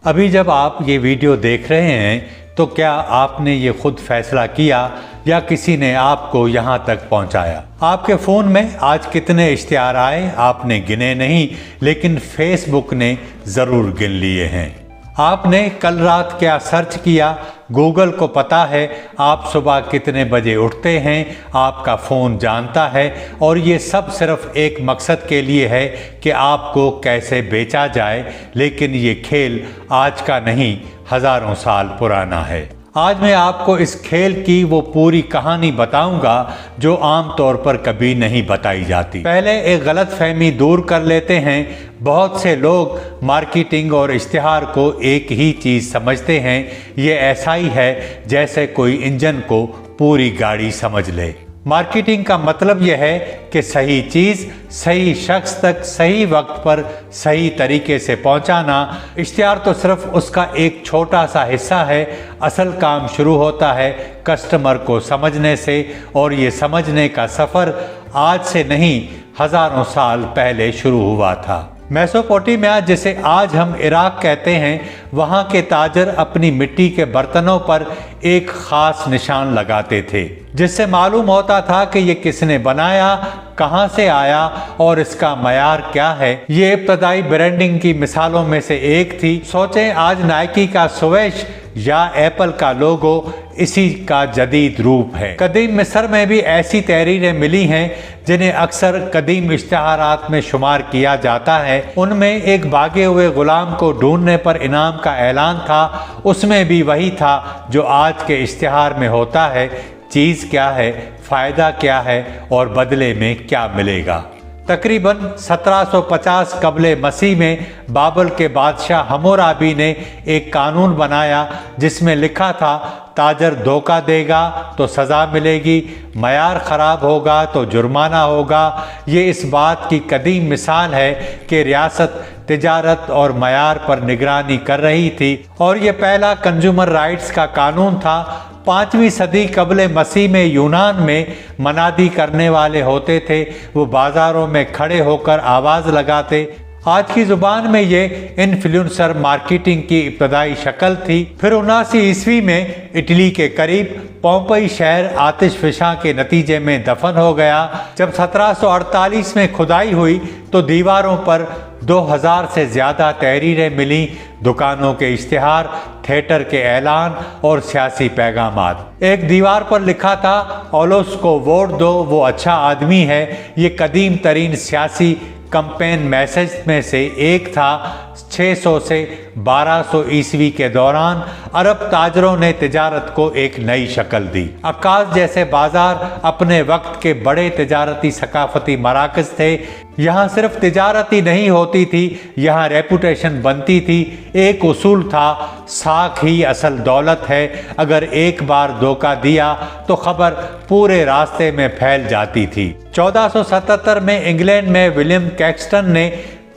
अभी जब आप ये वीडियो देख रहे हैं तो क्या आपने ये खुद फैसला किया या किसी ने आपको यहाँ तक पहुँचाया? आपके फ़ोन में आज कितने इश्तिहार आए आपने गिने नहीं, लेकिन फेसबुक ने ज़रूर गिन लिए हैं। आपने कल रात क्या सर्च किया, गूगल को पता है। आप सुबह कितने बजे उठते हैं आपका फ़ोन जानता है, और ये सब सिर्फ एक मकसद के लिए है कि आपको कैसे बेचा जाए। लेकिन ये खेल आज का नहीं, हज़ारों साल पुराना है। आज मैं आपको इस खेल की वो पूरी कहानी बताऊंगा जो आम तौर पर कभी नहीं बताई जाती। पहले एक गलतफहमी दूर कर लेते हैं। बहुत से लोग मार्केटिंग और इश्तिहार को एक ही चीज़ समझते हैं। ये ऐसा ही है जैसे कोई इंजन को पूरी गाड़ी समझ ले। मार्केटिंग का मतलब यह है कि सही चीज़ सही शख्स तक सही वक्त पर सही तरीके से पहुंचाना। इश्तिहार तो सिर्फ उसका एक छोटा सा हिस्सा है। असल काम शुरू होता है कस्टमर को समझने से, और ये समझने का सफ़र आज से नहीं, हज़ारों साल पहले शुरू हुआ था। मेसोपोटामिया, जिसे आज हम इराक कहते हैं, वहाँ के ताजर अपनी मिट्टी के बर्तनों पर एक ख़ास निशान लगाते थे, जिससे मालूम होता था कि ये किसने बनाया, कहाँ से आया और इसका मयार क्या है। ये इब्तदाई ब्रांडिंग की मिसालों में से एक थी। सोचें, आज नाइकी का स्वेश या एप्पल का लोगो इसी का जदीद रूप है। कदीम मिस्र में भी ऐसी तहरीरें मिली हैं जिन्हें अक्सर कदीम इश्तिहारात में शुमार किया जाता है। उनमें एक भागे हुए गुलाम को ढूंढने पर इनाम का ऐलान था। उसमें भी वही था जो आज के इश्तिहार में होता है। चीज़ क्या है, फ़ायदा क्या है और बदले में क्या मिलेगा। तकरीबन 1750 कबले मसीह में बाबल के बादशाह हम्मुराबी ने एक कानून बनाया जिसमें लिखा था, ताजर धोखा देगा तो सज़ा मिलेगी, मयार ख़राब होगा तो जुर्माना होगा। ये इस बात की कदीम मिसाल है कि रियासत तिजारत और मयार पर निगरानी कर रही थी, और ये पहला कंज्यूमर राइट्स का कानून था। 5वीं सदी कबले मसीह में यूनान में मनादी करने वाले होते थे। वो बाज़ारों में खड़े होकर आवाज़ लगाते। आज की ज़ुबान में ये इन्फ्लुएंसर मार्केटिंग की इब्तदाई शक्ल थी। फिर 79 ईस्वी में इटली के करीब पोम्पई शहर आतिशफ़िशां के नतीजे में दफन हो गया। जब 1748 में खुदाई हुई तो दीवारों पर 2000 से ज़्यादा तहरीरें मिली। दुकानों के इश्तिहार, थिएटर के ऐलान और सियासी पैगामात। एक दीवार पर लिखा था, औलोस को वोट दो, वो अच्छा आदमी है। ये कदीम तरीन सियासी कैंपेन मैसेज में से एक था। 600 से 1200 ईस्वी के दौरान अरब ताजरों ने तिजारत को एक नई शक्ल दी। अक्कास जैसे बाजार अपने वक्त के बड़े तिजारती सकाफती मराकज़ थे। यहाँ सिर्फ तिजारत ही नहीं होती थी, यहाँ रेपुटेशन बनती थी। एक उसूल था, साख ही असल दौलत है। अगर एक बार धोखा दिया तो खबर पूरे रास्ते में फैल जाती थी। 1477 में इंग्लैंड में विलियम कैक्सटन ने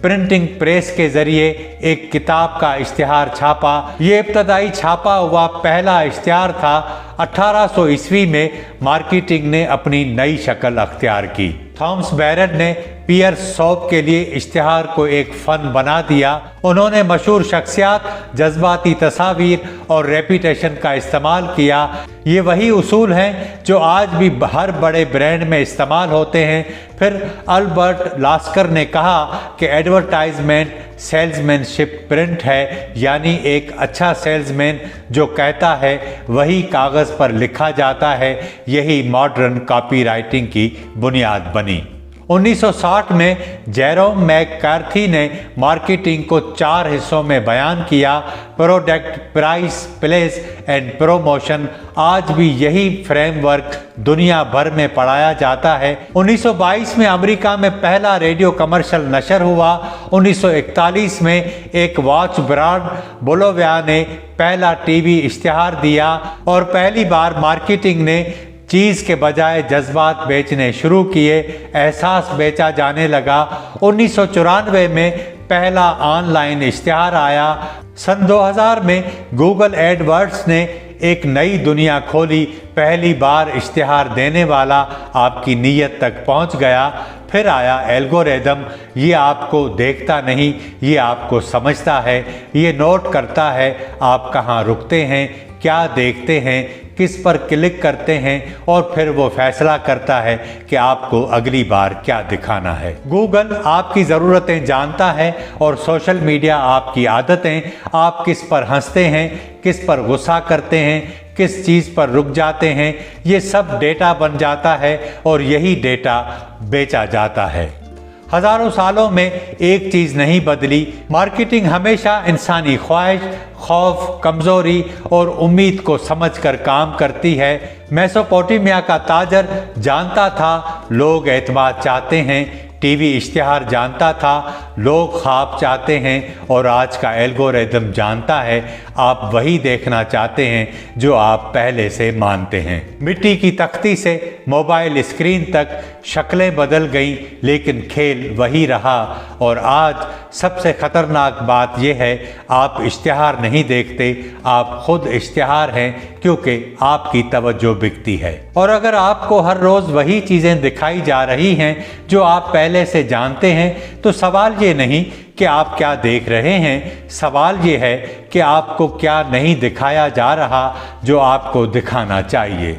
प्रिंटिंग प्रेस के जरिए एक किताब का इश्तिहार छापा। ये इब्तदाई छापा हुआ पहला इश्तिहार था। 1800 ईस्वी में मार्केटिंग ने अपनी नई शक्ल अख्तियार की। थॉमस बैरन ने पियर्स सोप के लिए इश्तिहार को एक फ़न बना दिया। उन्होंने मशहूर शख्सियात, जज्बाती तस्वीर और रेपुटेशन का इस्तेमाल किया। ये वही उसूल हैं जो आज भी हर बड़े ब्रांड में इस्तेमाल होते हैं। फिर अल्बर्ट लास्कर ने कहा कि एडवर्टाइजमेंट सेल्समैनशिप प्रिंट है, यानी एक अच्छा सेल्समैन जो कहता है वही कागज़ पर लिखा जाता है। यही मॉडर्न कॉपीराइटिंग की बुनियाद बनी। 1960 में जेरोम मैककार्थी ने मार्केटिंग को 4 हिस्सों में बयान किया, product, price, place and promotion. आज भी यही फ्रेमवर्क दुनिया भर में पढ़ाया जाता है। 1922 में अमेरिका में पहला रेडियो कमर्शियल नशर हुआ। 1941 में एक वॉच ब्रांड बोलोविया ने पहला टीवी इश्तिहार दिया, और पहली बार मार्केटिंग ने चीज़ के बजाय जज्बात बेचने शुरू किए। एहसास बेचा जाने लगा। 1994 में पहला ऑनलाइन इश्तिहार आया। सन 2000 में गूगल एडवर्ड्स ने एक नई दुनिया खोली। पहली बार इश्तिहार देने वाला आपकी नीयत तक पहुंच गया। फिर आया एल्गोरिदम। ये आपको देखता नहीं, ये आपको समझता है, ये नोट करता है आप कहाँ रुकते हैं, क्या देखते हैं, किस पर क्लिक करते हैं और फिर वो फैसला करता है कि आपको अगली बार क्या दिखाना है। गूगल आपकी ज़रूरतें जानता है और सोशल मीडिया आपकी आदतें, आप किस पर हंसते हैं, किस पर गुस्सा करते हैं, किस चीज़ पर रुक जाते हैं, ये सब डेटा बन जाता है और यही डेटा बेचा जाता है। हजारों सालों में एक चीज़ नहीं बदली, मार्केटिंग हमेशा इंसानी ख्वाहिश, खौफ, कमज़ोरी और उम्मीद को समझकर काम करती है। मेसोपोटामिया का ताजर जानता था लोग एतमाद चाहते हैं, टीवी इश्तिहार जानता था लोग ख्वाब चाहते हैं और आज का एल्गोरिदम जानता है आप वही देखना चाहते हैं जो आप पहले से मानते हैं। मिट्टी की तख्ती से मोबाइल स्क्रीन तक शक्लें बदल गईं, लेकिन खेल वही रहा। और आज सबसे ख़तरनाक बात यह है आप इश्तिहार नहीं देखते, आप खुद इश्तिहार हैं, क्योंकि आपकी तवज्जो बिकती है। और अगर आपको हर रोज़ वही चीज़ें दिखाई जा रही हैं जो आप पहले से जानते हैं, तो सवाल ये नहीं कि आप क्या देख रहे हैं, सवाल ये है कि आपको क्या नहीं दिखाया जा रहा जो आपको दिखाना चाहिए।